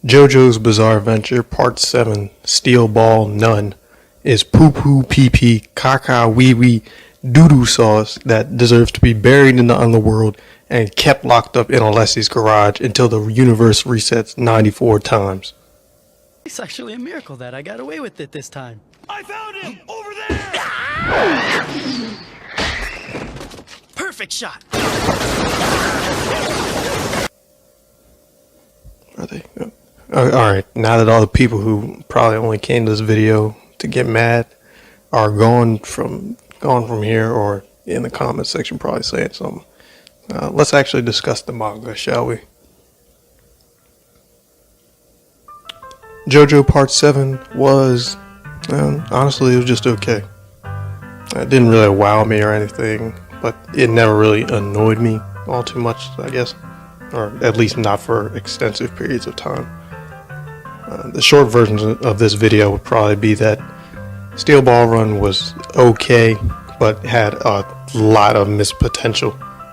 JoJo's Bizarre Adventure Part 7 Steel Ball None is poo poo pee pee caca wee wee doo doo sauce that deserves to be buried in the underworld and kept locked up in Alessi's garage until the universe resets 94 times. It's actually a miracle that I got away with it this time. I found him! Over there! Perfect shot! Are they? Alright, now that all the people who probably only came to this video to get mad are gone from here or in the comment section probably saying something, let's actually discuss the manga, shall we? JoJo Part 7 was, honestly, it was just okay. It didn't really wow me or anything, but it never really annoyed me all too much, I guess. Or at least not for extensive periods of time. The short version of this video would probably be that Steel Ball Run was okay, but had a lot of missed potential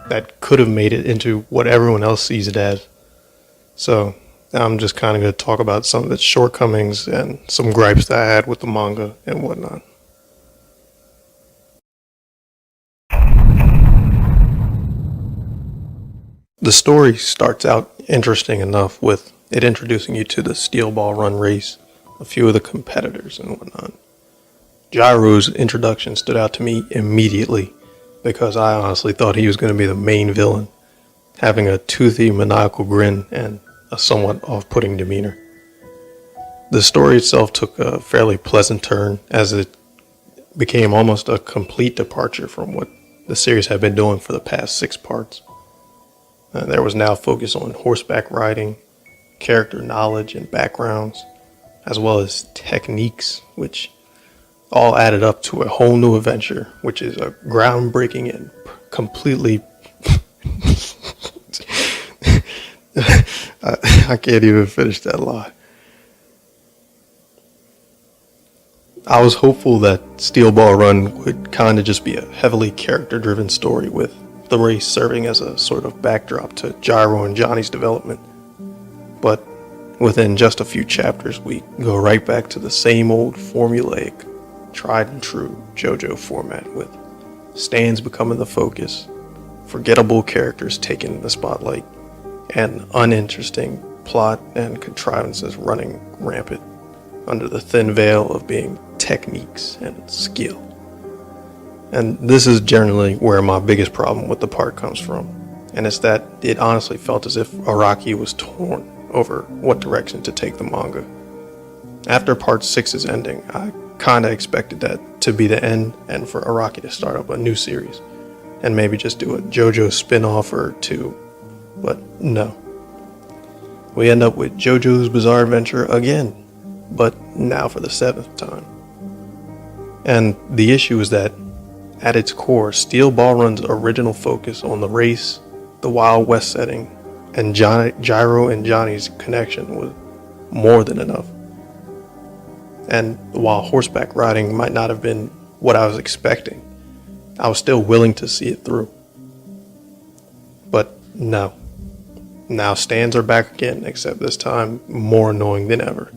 that could have made it into what everyone else sees it as. So I'm just kind of going to talk about some of its shortcomings and some gripes that I had with the manga and whatnot. The story starts out interesting enough with it introducing you to the Steel Ball Run race, a few of the competitors and whatnot. Gyro's introduction stood out to me immediately because I honestly thought he was going to be the main villain, having a toothy maniacal grin and a somewhat off-putting demeanor. The story itself took a fairly pleasant turn as it became almost a complete departure from what the series had been doing for the past 6 parts. There was now focus on horseback riding, character knowledge and backgrounds, as well as techniques, which all added up to a whole new adventure, which is a groundbreaking and completely... I can't even finish that lie. I was hopeful that Steel Ball Run would kind of just be a heavily character-driven story with the race serving as a sort of backdrop to Gyro and Johnny's development. But within just a few chapters, we go right back to the same old formulaic, tried and true JoJo format with stands becoming the focus, forgettable characters taking the spotlight, and uninteresting plot and contrivances running rampant under the thin veil of being techniques and skill. And this is generally where my biggest problem with the part comes from, and it's that it honestly felt as if Araki was torn over what direction to take the manga. After part 6's ending, I kinda expected that to be the end and for Araki to start up a new series, and maybe just do a JoJo spin-off or 2, but no. We end up with JoJo's Bizarre Adventure again, but now for the 7th time. And the issue is that at its core, Steel Ball Run's original focus on the race, the Wild West setting, and Gyro and Johnny's connection was more than enough. And while horseback riding might not have been what I was expecting, I was still willing to see it through. But no. Now stands are back again, except this time more annoying than ever.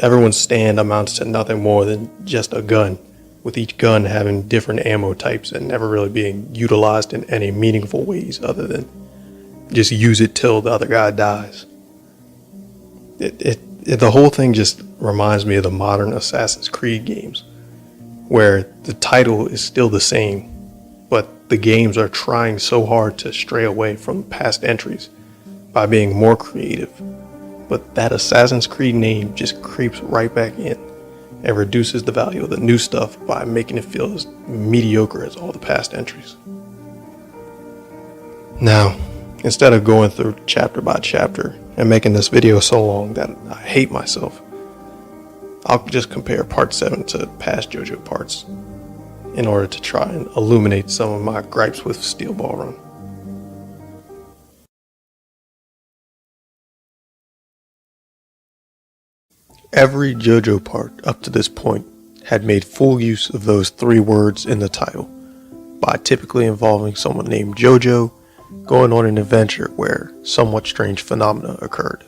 Everyone's stand amounts to nothing more than just a gun, with each gun having different ammo types and never really being utilized in any meaningful ways other than just use it till the other guy dies. The whole thing just reminds me of the modern Assassin's Creed games, where the title is still the same, but the games are trying so hard to stray away from past entries by being more creative. But that Assassin's Creed name just creeps right back in and reduces the value of the new stuff by making it feel as mediocre as all the past entries. Now, instead of going through chapter by chapter and making this video so long that I hate myself, I'll just compare part 7 to past JoJo parts in order to try and illuminate some of my gripes with Steel Ball Run. Every JoJo part up to this point had made full use of those 3 words in the title, by typically involving someone named JoJo going on an adventure where somewhat strange phenomena occurred.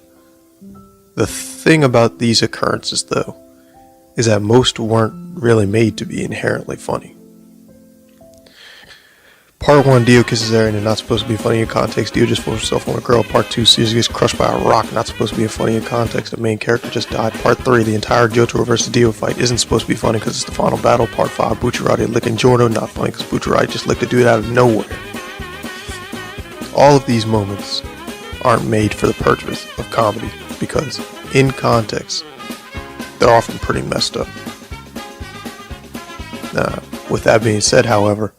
The thing about these occurrences, though, is that most weren't really made to be inherently funny. Part 1, Dio kisses Eren and not supposed to be funny in context. Dio just forced herself on a girl. Part 2, Caesar gets crushed by a rock, not supposed to be funny in context. The main character just died. Part 3, the entire Jotaro versus Dio fight isn't supposed to be funny because it's the final battle. Part 5, Bucciarati licking Giorno, not funny because Bucciarati just licked a dude out of nowhere. All of these moments aren't made for the purpose of comedy because, in context, they're often pretty messed up. With that being said, however,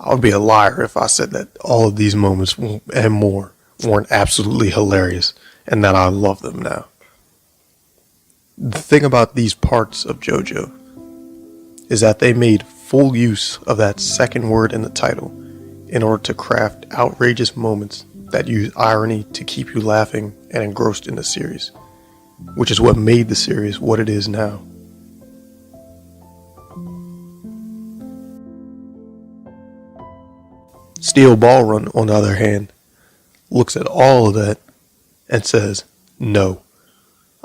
I would be a liar if I said that all of these moments and more weren't absolutely hilarious and that I love them now. The thing about these parts of JoJo is that they made full use of that second word in the title in order to craft outrageous moments that use irony to keep you laughing and engrossed in the series, which is what made the series what it is now. Steel Ball Run, on the other hand, looks at all of that and says, no,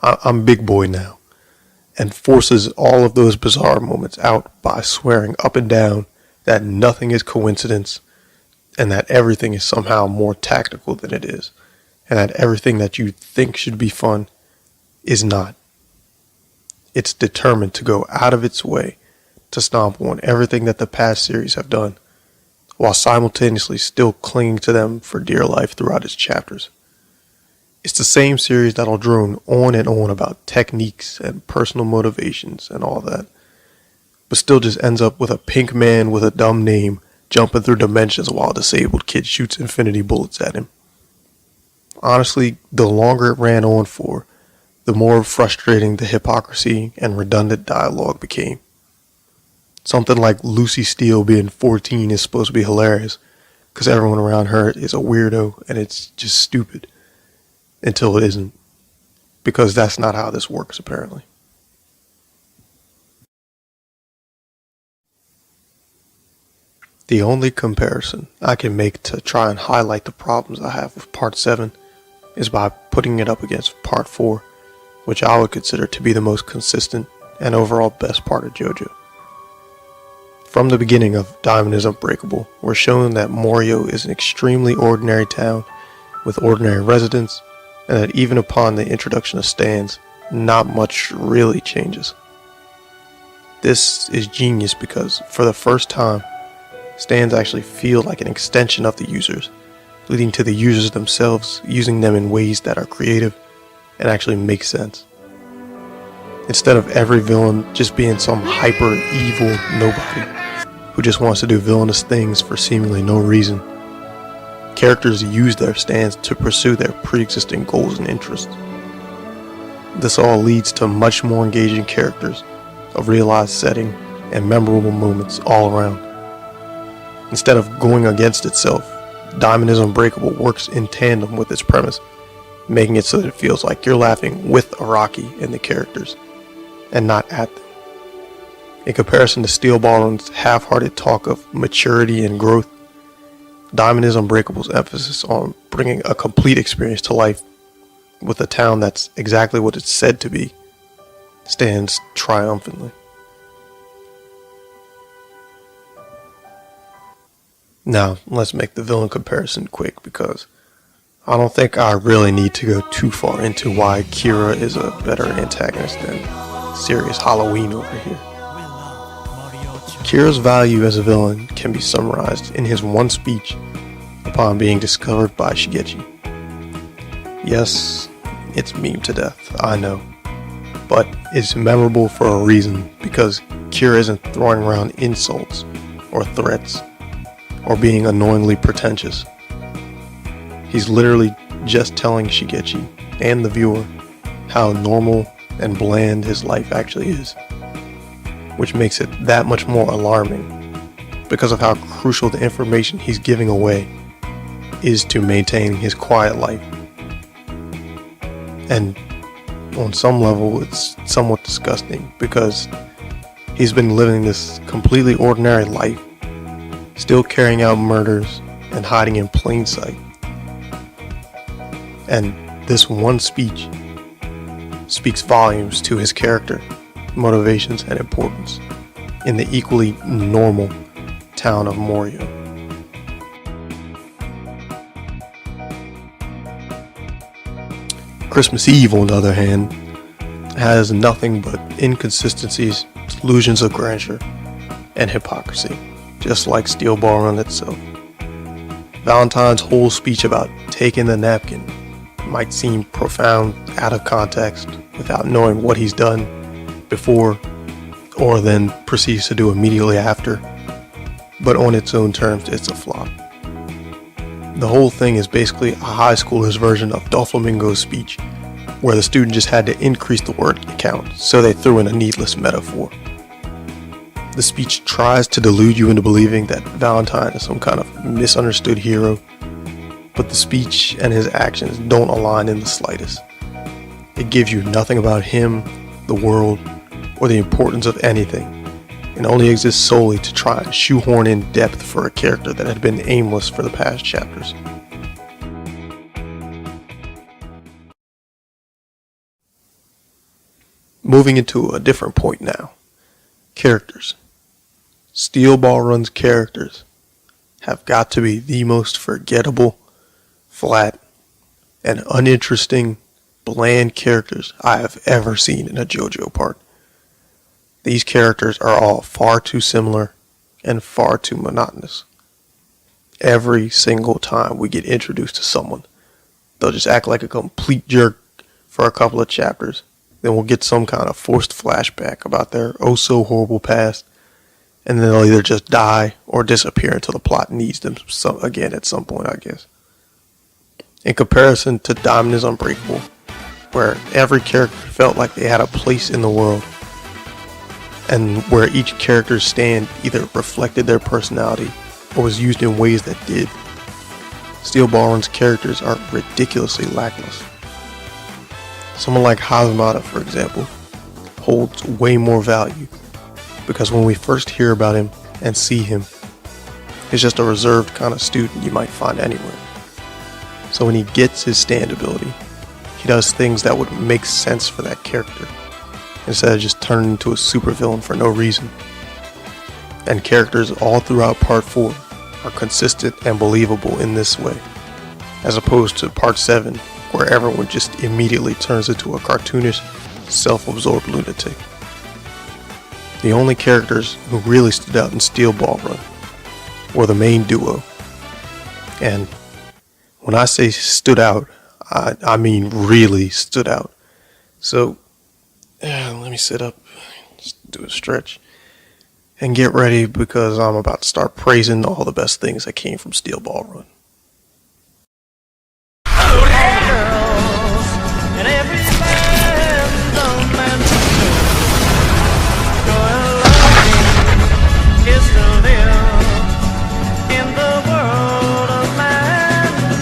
I'm big boy now, and forces all of those bizarre moments out by swearing up and down that nothing is coincidence and that everything is somehow more tactical than it is, and that everything that you think should be fun is not. It's determined to go out of its way to stomp on everything that the past series have done, while simultaneously still clinging to them for dear life throughout its chapters. It's the same series that'll drone on and on about techniques and personal motivations and all that, but still just ends up with a pink man with a dumb name jumping through dimensions while a disabled kid shoots infinity bullets at him. Honestly, the longer it ran on for, the more frustrating the hypocrisy and redundant dialogue became. Something like Lucy Steele being 14 is supposed to be hilarious because everyone around her is a weirdo and it's just stupid until it isn't, because that's not how this works apparently. The only comparison I can make to try and highlight the problems I have with Part 7 is by putting it up against Part 4, which I would consider to be the most consistent and overall best part of JoJo. From the beginning of Diamond is Unbreakable, we're shown that Morio is an extremely ordinary town with ordinary residents, and that even upon the introduction of stands, not much really changes. This is genius because, for the first time, stands actually feel like an extension of the users, leading to the users themselves using them in ways that are creative and actually make sense. Instead of every villain just being some hyper evil nobody who just wants to do villainous things for seemingly no reason, characters use their stands to pursue their pre-existing goals and interests. This all leads to much more engaging characters, a realized setting, and memorable moments all around. Instead of going against itself, Diamond is Unbreakable works in tandem with its premise, making it so that it feels like you're laughing with Araki and the characters, and not at them. In comparison to Steel Ball Run's half-hearted talk of maturity and growth, Diamond is Unbreakable's emphasis on bringing a complete experience to life with a town that's exactly what it's said to be stands triumphantly. Now, let's make the villain comparison quick because I don't think I really need to go too far into why Kira is a better antagonist than serious Halloween over here. Kira's value as a villain can be summarized in his one speech upon being discovered by Shigechi. Yes, it's meme to death, I know, but it's memorable for a reason because Kira isn't throwing around insults or threats or being annoyingly pretentious. He's literally just telling Shigechi and the viewer how normal and bland his life actually is, which makes it that much more alarming because of how crucial the information he's giving away is to maintaining his quiet life. And on some level, it's somewhat disgusting because he's been living this completely ordinary life, still carrying out murders and hiding in plain sight. And this one speech speaks volumes to his character, motivations, and importance in the equally normal town of Morio. Christmas Eve, on the other hand, has nothing but inconsistencies, illusions of grandeur, and hypocrisy, just like Steel Ball Run itself. Valentine's whole speech about taking the napkin might seem profound out of context without knowing what he's done before or then proceeds to do immediately after, but on its own terms, it's a flop. The whole thing is basically a high schooler's version of Doflamingo's speech, where the student just had to increase the word count, so they threw in a needless metaphor. The speech tries to delude you into believing that Valentine is some kind of misunderstood hero, but the speech and his actions don't align in the slightest. It gives you nothing about him, the world, or the importance of anything, and only exists solely to try and shoehorn in depth for a character that had been aimless for the past chapters. Moving into a different point now. Characters. Steel Ball Run's characters have got to be the most forgettable, flat, and uninteresting, bland characters I have ever seen in a JoJo part. These characters are all far too similar and far too monotonous. Every single time we get introduced to someone, they'll just act like a complete jerk for a couple of chapters. Then we'll get some kind of forced flashback about their oh so horrible past, and then they'll either just die or disappear until the plot needs them again at some point, I guess. In comparison to Diamond is Unbreakable, where every character felt like they had a place in the world, and where each character's stand either reflected their personality or was used in ways that did. Steel Ball Run's characters are ridiculously lackluster. Someone like Hazmata, for example, holds way more value because when we first hear about him and see him, he's just a reserved kind of student you might find anywhere. So when he gets his stand ability, he does things that would make sense for that character, instead of just turning into a supervillain for no reason. And characters all throughout Part 4 are consistent and believable in this way, as opposed to Part 7, where everyone just immediately turns into a cartoonish, self-absorbed lunatic. The only characters who really stood out in Steel Ball Run were the main duo. And when I say stood out, I mean really stood out. So, let me sit up, just do a stretch, and get ready because I'm about to start praising all the best things that came from Steel Ball Run. And every man's own man's is to live in the world of man's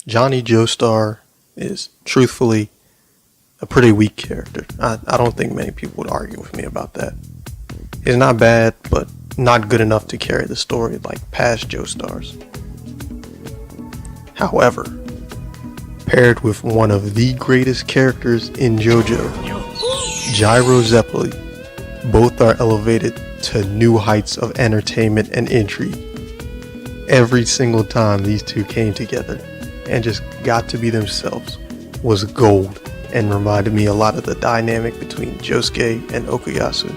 Johnny Joestar is truthfully a pretty weak character. I don't think many people would argue with me about that. He's not bad, but not good enough to carry the story like past Joestars. However, paired with one of the greatest characters in JoJo, Gyro Zeppeli, both are elevated to new heights of entertainment and intrigue. Every single time these two came together and just got to be themselves was gold, and reminded me a lot of the dynamic between Josuke and Okuyasu.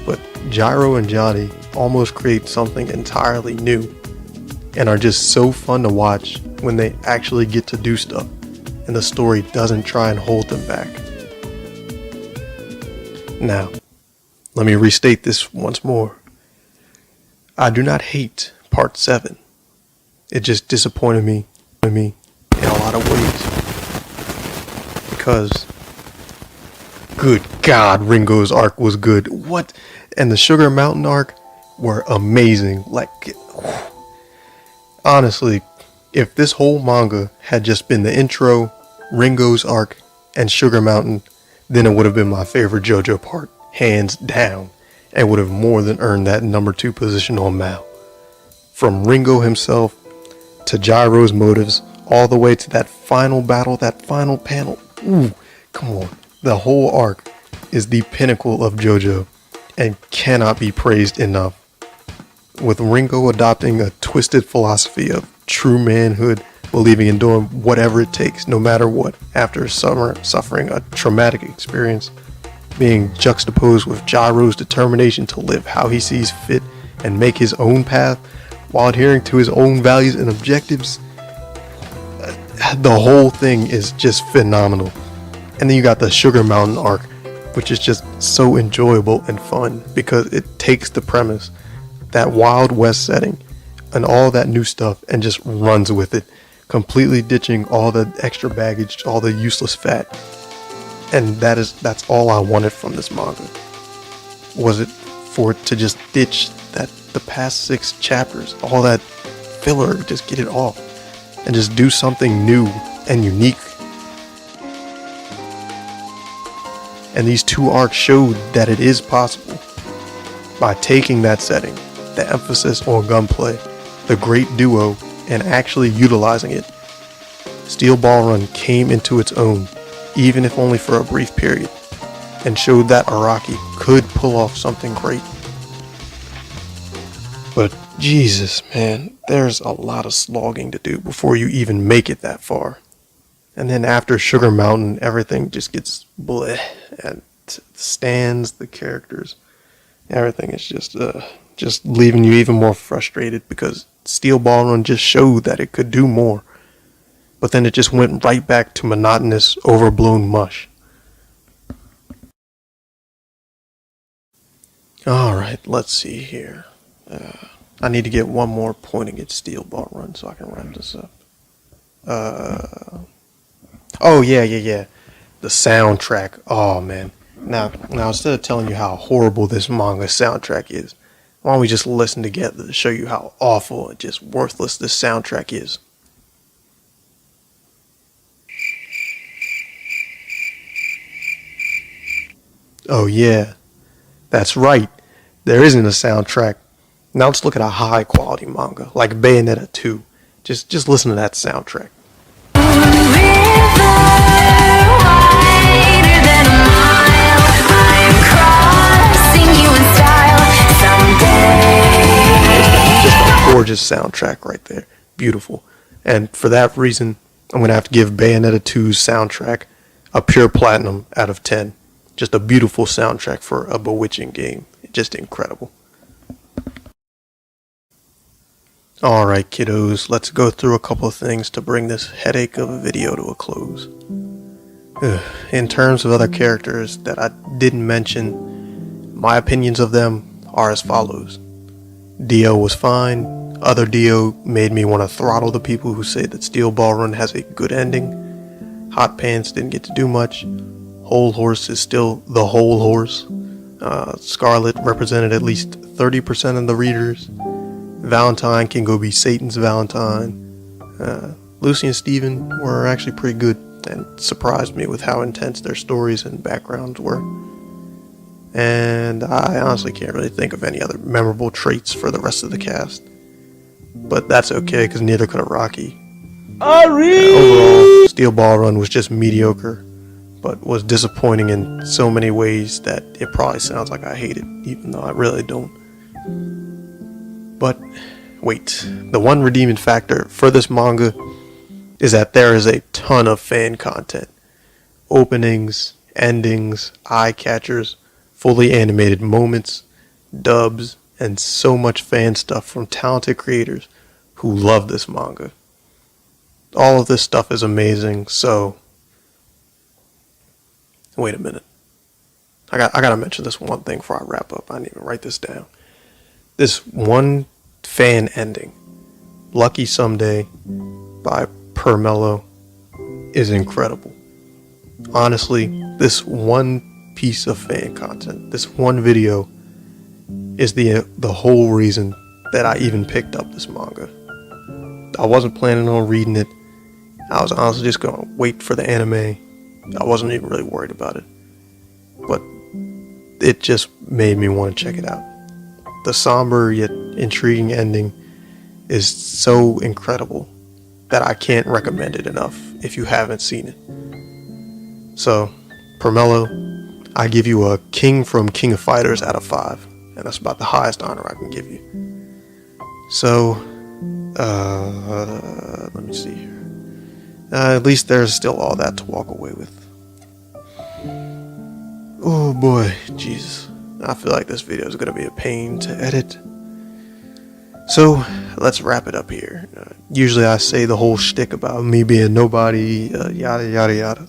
But Gyro and Johnny almost create something entirely new, and are just so fun to watch when they actually get to do stuff, and the story doesn't try and hold them back. Now, let me restate this once more. I do not hate Part 7. It just disappointed me in a lot of ways. Because, good God, Ringo's arc was good. What? And the Sugar Mountain arc were amazing. Like, honestly, if this whole manga had just been the intro, Ringo's arc, and Sugar Mountain, then it would have been my favorite JoJo part, hands down. and would have more than earned that number 2 position on Mao. From Ringo himself to Gyro's motives, all the way to that final battle, that final panel. Ooh, come on. The whole arc is the pinnacle of JoJo and cannot be praised enough. With Ringo adopting a twisted philosophy of true manhood, believing in doing whatever it takes, no matter what, after suffering a traumatic experience, being juxtaposed with Gyro's determination to live how he sees fit and make his own path while adhering to his own values and objectives. The whole thing is just phenomenal. And then you got the Sugar Mountain arc, which is just so enjoyable and fun because it takes the premise, that Wild West setting, and all that new stuff and just runs with it, completely ditching all the extra baggage, all the useless fat. And that's all I wanted from this manga. Was it for it to just ditch the past 6 chapters, all that filler, just get it off and just do something new and unique. And these 2 arcs showed that it is possible by taking that setting, the emphasis on gunplay, the great duo, and actually utilizing it. Steel Ball Run came into its own, even if only for a brief period, and showed that Araki could pull off something great. But Jesus, man, there's a lot of slogging to do before you even make it that far. And then after Sugar Mountain, everything just gets bleh, and the stands, the characters, everything is just leaving you even more frustrated because Steel Ball Run just showed that it could do more. But then it just went right back to monotonous, overblown mush. Alright, let's see here. I need to get one more point against Steel Ball Run so I can wrap this up. Oh, yeah. The soundtrack. Oh, man. Now, instead of telling you how horrible this manga soundtrack is, why don't we just listen together to show you how awful and just worthless this soundtrack is. Oh, yeah. That's right. There isn't a soundtrack. Now let's look at a high quality manga like Bayonetta 2. Just listen to that soundtrack. Just a gorgeous soundtrack right there. Beautiful. And for that reason, I'm going to have to give Bayonetta 2's soundtrack a pure platinum out of 10. Just a beautiful soundtrack for a bewitching game. Just incredible. Alright kiddos, let's go through a couple of things to bring this headache of a video to a close. In terms of other characters that I didn't mention, my opinions of them are as follows. Dio was fine. Other Dio made me want to throttle the people who say that Steel Ball Run has a good ending. Hot Pants didn't get to do much. Whole Horse is still the Whole Horse. Scarlet represented at least 30% of the readers. Valentine can go be Satan's Valentine. Lucy and Steven were actually pretty good and surprised me with how intense their stories and backgrounds were. And I honestly can't really think of any other memorable traits for the rest of the cast. But that's okay, because neither could Araki. Overall, Steel Ball Run was just mediocre, but was disappointing in so many ways that it probably sounds like I hate it, even though I really don't. But wait, the one redeeming factor for this manga is that there is a ton of fan content. Openings, endings, eye catchers, fully animated moments, dubs, and so much fan stuff from talented creators who love this manga. All of this stuff is amazing, so wait a minute. I gotta mention this one thing before I wrap up. I didn't even write this down. This one fan ending, Lucky Someday by Permello, is incredible. Honestly, this one piece of fan content, this one video, is the whole reason that I even picked up this manga. I wasn't planning on reading it. I was honestly just gonna wait for the anime. I wasn't even really worried about it. But it just made me want to check it out. The somber yet intriguing ending is so incredible that I can't recommend it enough if you haven't seen it. So, Permello, I give you a King from King of Fighters out of 5, and that's about the highest honor I can give you. So, let me see here. At least there's still all that to walk away with. Oh boy, Jesus. I feel like this video is going to be a pain to edit. So, let's wrap it up here. Usually I say the whole shtick about me being nobody, yada yada yada,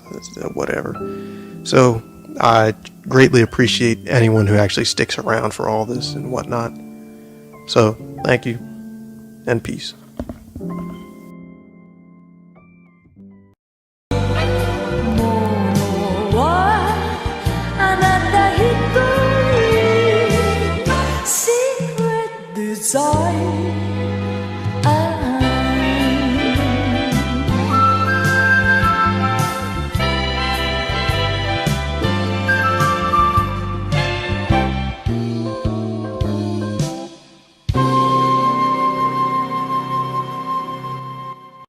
whatever. So, I greatly appreciate anyone who actually sticks around for all this and whatnot. So, thank you, and peace.